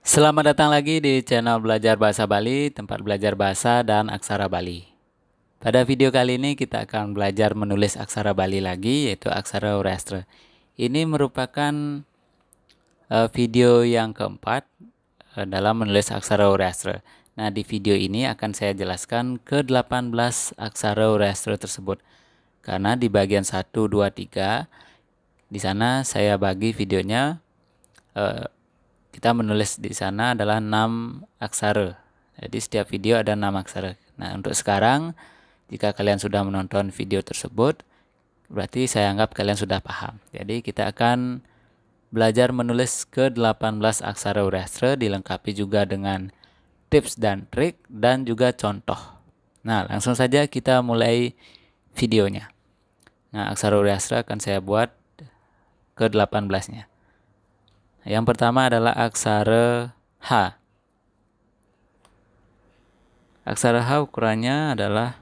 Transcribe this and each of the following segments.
Selamat datang lagi di channel Belajar Bahasa Bali, tempat belajar bahasa dan aksara Bali. Pada video kali ini kita akan belajar menulis aksara Bali lagi, yaitu aksara Urastra. Ini merupakan video yang keempat dalam menulis aksara Urastra. Nah, di video ini akan saya jelaskan ke-18 aksara Urastra tersebut. Karena di bagian 1, 2, 3, di sana saya bagi videonya, kita menulis di sana adalah 6 aksara. Jadi setiap video ada 6 aksara. Nah, untuk sekarang jika kalian sudah menonton video tersebut, berarti saya anggap kalian sudah paham. Jadi kita akan belajar menulis ke-18 aksara Urastra, dilengkapi juga dengan tips dan trik dan juga contoh. Nah, langsung saja kita mulai videonya. Nah, aksara Urastra akan saya buat ke-18-nya. Yang pertama adalah aksara H. Aksara H ukurannya adalah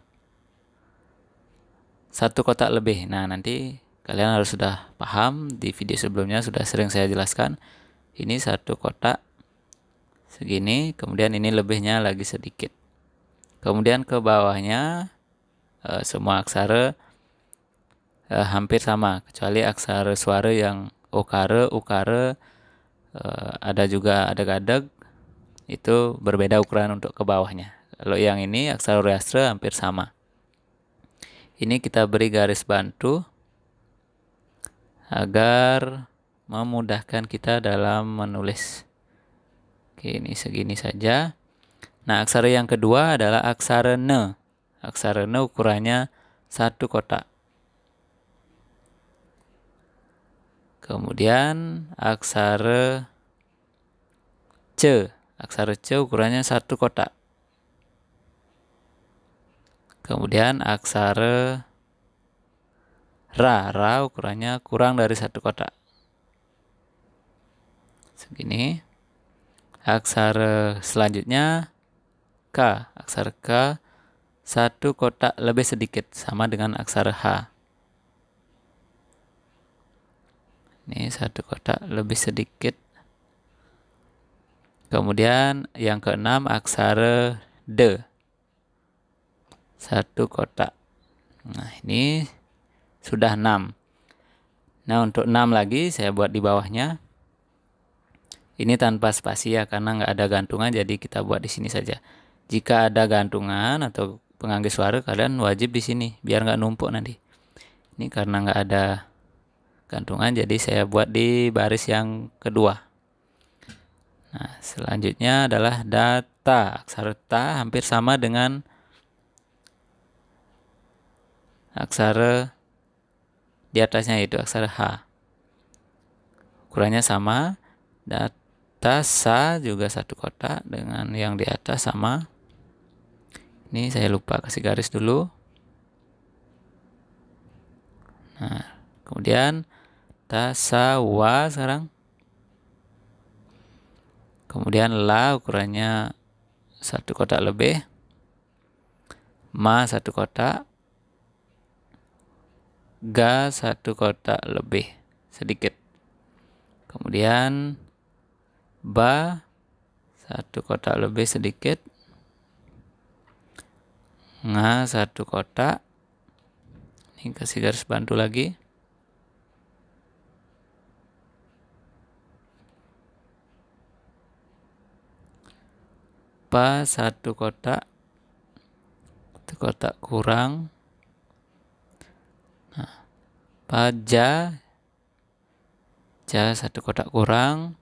1 kotak lebih. Nah, nanti kalian harus sudah paham, di video sebelumnya sudah sering saya jelaskan. Ini 1 kotak segini, kemudian ini lebihnya lagi sedikit. Kemudian ke bawahnya semua aksara hampir sama, kecuali aksara suara yang okara, ukara, ada juga adeg-adeg, itu berbeda ukuran untuk ke bawahnya. Kalau yang ini aksara Urastra hampir sama. Ini kita beri garis bantu agar memudahkan kita dalam menulis. Oke, ini segini saja. Nah, aksara yang kedua adalah aksara N. Aksara N ukurannya 1 kotak. Kemudian aksara C. Aksara C ukurannya 1 kotak. Kemudian aksara Ra. Ra ukurannya kurang dari 1 kotak. Segini. Aksara selanjutnya K. Aksara K 1 kotak lebih sedikit, sama dengan aksara H. Ini 1 kotak lebih sedikit. Kemudian yang keenam aksara D. 1 kotak. Nah, ini sudah 6. Nah, untuk 6 lagi saya buat di bawahnya. Ini tanpa spasi ya, karena nggak ada gantungan, jadi kita buat di sini saja. Jika ada gantungan atau penganggis suara, kalian wajib di sini, biar nggak numpuk nanti. Ini karena nggak ada gantungan, jadi saya buat di baris yang kedua. Nah, selanjutnya adalah data. Aksara ta hampir sama dengan aksara di atasnya, yaitu aksara H. Ukurannya sama. Data sa juga 1 kotak dengan yang di atas sama. Ini saya lupa kasih garis dulu. Nah, kemudian ta sa wa sekarang. Kemudian la ukurannya 1 kotak lebih. Ma 1 kotak. Ga 1 kotak lebih sedikit. Kemudian ba 1 kotak lebih sedikit. Nga 1 kotak. Ini kasih garis bantu lagi. Pa 1 kotak. 1 kotak kurang. Nah, pa ja 1 kotak kurang.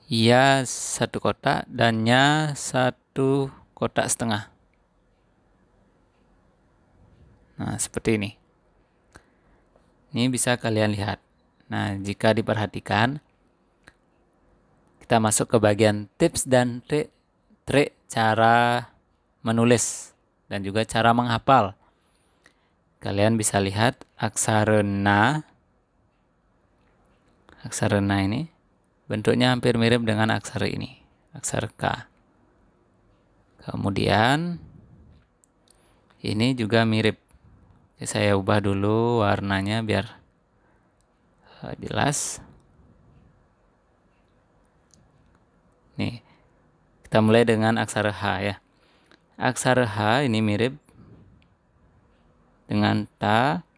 Ya 1 kotak dan nya 1 kotak setengah. Nah, seperti ini. Ini bisa kalian lihat. Nah, jika diperhatikan, kita masuk ke bagian tips dan trik cara menulis dan juga cara menghafal. Kalian bisa lihat aksara na. Aksara na ini bentuknya hampir mirip dengan aksara ini, aksara K. Kemudian ini juga mirip. Oke, saya ubah dulu warnanya biar jelas. Nih, kita mulai dengan aksara H ya. Aksara H ini mirip dengan ta.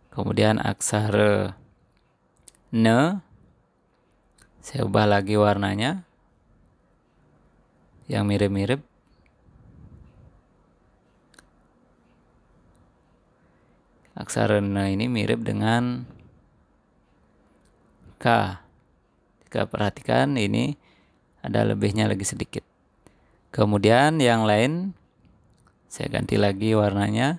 Kemudian aksara N, saya ubah lagi warnanya yang mirip-mirip. Aksara N ini mirip dengan K. Jika perhatikan ini ada lebihnya lagi sedikit. Kemudian yang lain saya ganti lagi warnanya.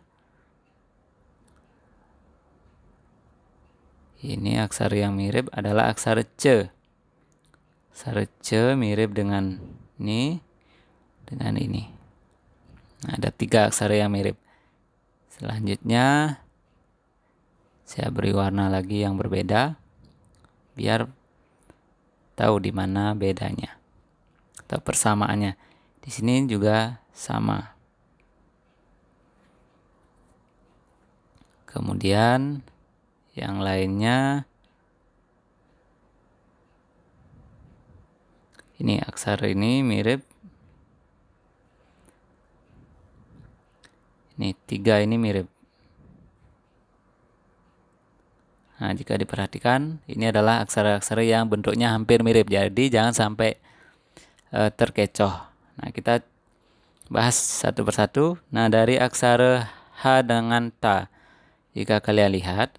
Ini aksara yang mirip adalah aksara C. Aksara C mirip dengan ini, dengan ini. Nah, ada 3 aksara yang mirip. Selanjutnya saya beri warna lagi yang berbeda biar tahu di mana bedanya atau persamaannya. Di sini juga sama. Kemudian yang lainnya ini aksara ini mirip. Ini 3 ini mirip. Nah, jika diperhatikan ini adalah aksara-aksara yang bentuknya hampir mirip. Jadi jangan sampai terkecoh. Nah, kita bahas satu persatu. Nah, dari aksara H dengan ta. Jika kalian lihat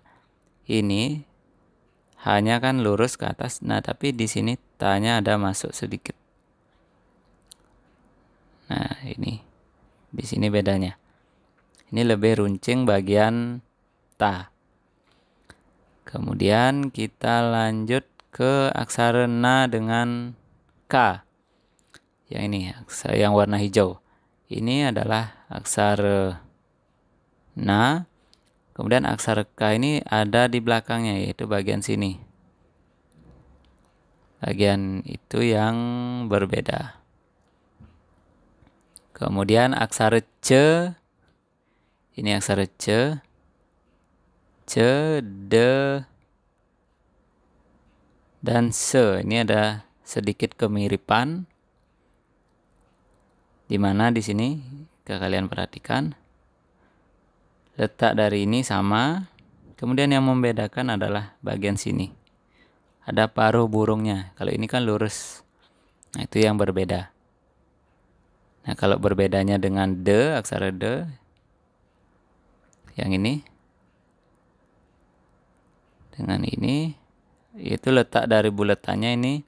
ini H-nya kan lurus ke atas. Nah, tapi di sini ta-nya ada masuk sedikit. Nah, ini di sini bedanya. Ini lebih runcing bagian ta. Kemudian kita lanjut ke aksara na dengan K. Yang ini, aksara yang warna hijau. Ini adalah aksara na. Kemudian aksara K ini ada di belakangnya, yaitu bagian sini. Bagian itu yang berbeda. Kemudian aksara C. Ini aksara C. C, D, dan Se. Ini ada sedikit kemiripan. Di mana di sini, jika kalian perhatikan, letak dari ini sama. Kemudian yang membedakan adalah bagian sini. Ada paruh burungnya. Kalau ini kan lurus. Nah, itu yang berbeda. Nah, kalau berbedanya dengan D, aksara D, yang ini, dengan ini, itu letak dari buletannya ini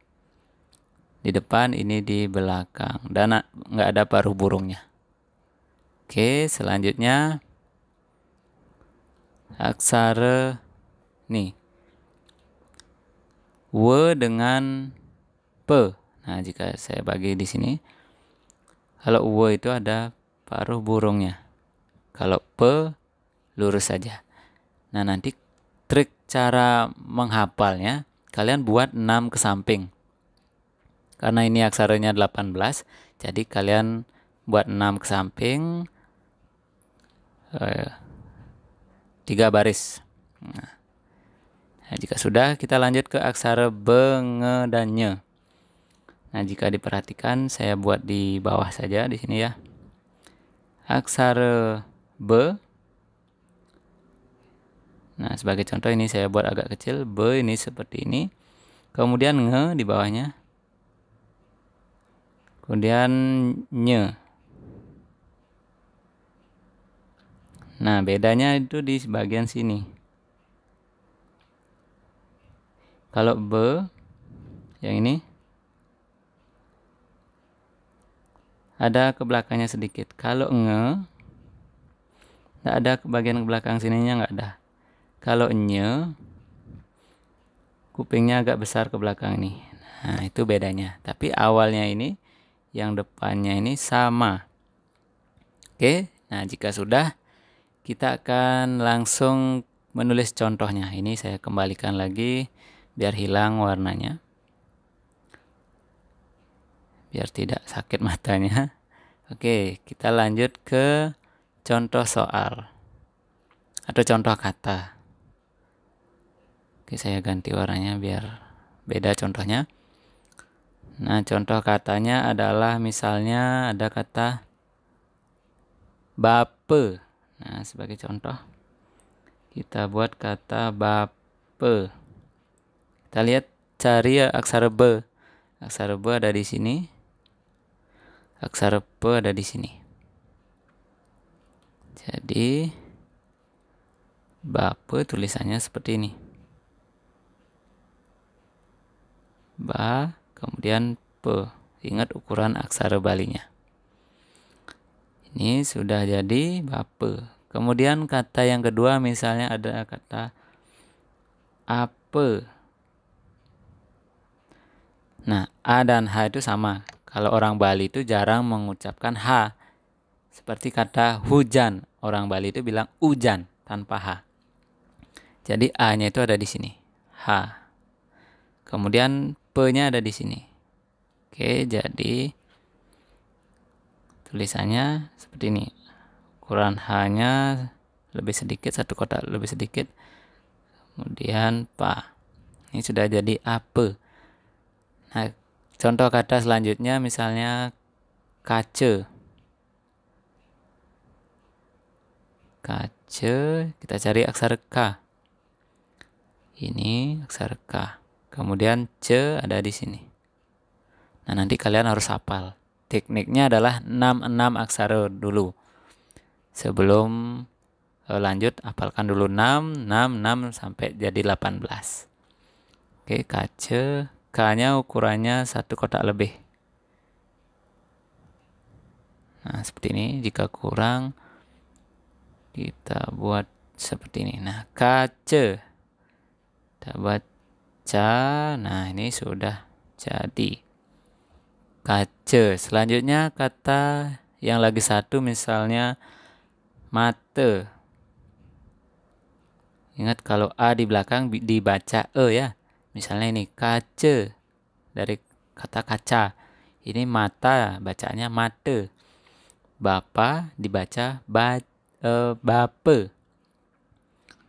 di depan, ini di belakang, dan nggak ada paruh burungnya. Oke, selanjutnya aksara nih W dengan P. Nah, jika saya bagi di sini, kalau W itu ada paruh burungnya, kalau P lurus saja. Nah, nanti trik cara menghafalnya, kalian buat 6 ke samping. Karena ini aksaranya 18, jadi kalian buat 6 ke samping, 3 baris. Nah, jika sudah, kita lanjut ke aksara B, Nge, dan Nye. Nah, jika diperhatikan, saya buat di bawah saja di sini ya. Aksara B. Nah, sebagai contoh ini saya buat agak kecil. B ini seperti ini. Kemudian Nge di bawahnya. Kemudian Nye. Nah, bedanya itu di bagian sini. Kalau B, yang ini, ada ke belakangnya sedikit. Kalau Nge, nggak ada ke bagian belakang sininya, nggak ada. Kalau Nye, kupingnya agak besar ke belakang ini. Nah, itu bedanya. Tapi awalnya ini, yang depannya ini sama. Oke, nah jika sudah, kita akan langsung menulis contohnya. Ini saya kembalikan lagi, biar hilang warnanya. Biar tidak sakit matanya. Oke, kita lanjut ke contoh soal. Atau contoh kata. Oke, saya ganti warnanya biar beda contohnya. Nah, contoh katanya adalah misalnya ada kata bape. Nah, sebagai contoh kita buat kata bape. Kita lihat cari aksara B. Aksara B ada di sini. Aksara P ada di sini. Jadi bape tulisannya seperti ini. Ba, kemudian P. Ingat ukuran aksara balinya. Ini sudah jadi bape. Kemudian kata yang kedua misalnya ada kata ape. Nah, A dan H itu sama. Kalau orang Bali itu jarang mengucapkan H. Seperti kata hujan. Orang Bali itu bilang ujan tanpa H. Jadi A-nya itu ada di sini. H. Kemudian P-nya ada di sini. Oke, jadi tulisannya seperti ini. Ukuran H-nya lebih sedikit, satu kotak lebih sedikit. Kemudian pa. Ini sudah jadi ape. Nah, contoh kata selanjutnya misalnya kace. Kace, kita cari aksara K. Ini aksara K. Kemudian C ada di sini. Nah, nanti kalian harus hafal. Tekniknya adalah 6 aksara dulu. Sebelum lanjut, hafalkan dulu 6 sampai jadi 18. Oke, kace. K-nya ukurannya 1 kotak lebih. Nah, seperti ini. Jika kurang, kita buat seperti ini. Nah, kace. Kita baca. Nah, ini sudah jadi kace. Selanjutnya kata yang lagi satu misalnya mate. Ingat kalau A di belakang dibaca E ya. Misalnya ini kace dari kata kaca. Ini mata bacanya mate. Bapa dibaca bape.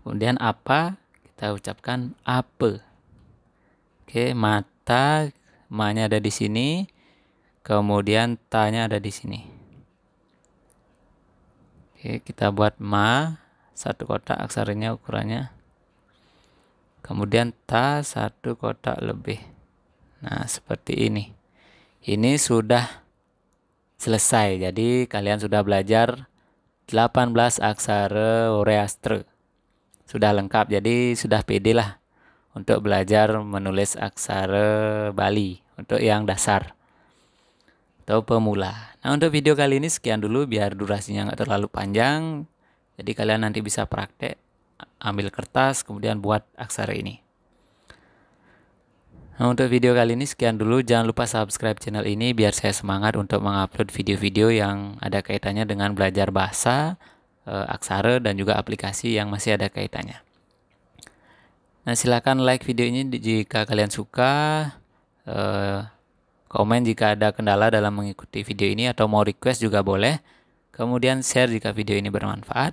Kemudian apa kita ucapkan ape. Oke, mata ma-nya ada di sini. Kemudian ta-nya ada di sini. Oke, kita buat ma 1 kotak aksaranya ukurannya. Kemudian ta 1 kotak lebih. Nah, seperti ini. Ini sudah selesai. Jadi kalian sudah belajar 18 aksara Oreastre. Sudah lengkap. Jadi sudah pede lah untuk belajar menulis aksara Bali untuk yang dasar atau pemula. Nah, untuk video kali ini sekian dulu biar durasinya nggak terlalu panjang. Jadi kalian nanti bisa praktek, ambil kertas, kemudian buat aksara ini. Nah, untuk video kali ini sekian dulu. Jangan lupa subscribe channel ini biar saya semangat untuk mengupload video-video yang ada kaitannya dengan belajar bahasa, aksara, dan juga aplikasi yang masih ada kaitannya. Nah, silakan like video ini jika kalian suka. Komen jika ada kendala dalam mengikuti video ini atau mau request juga boleh. Kemudian share jika video ini bermanfaat.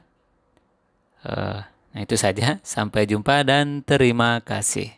Nah, itu saja. Sampai jumpa dan terima kasih.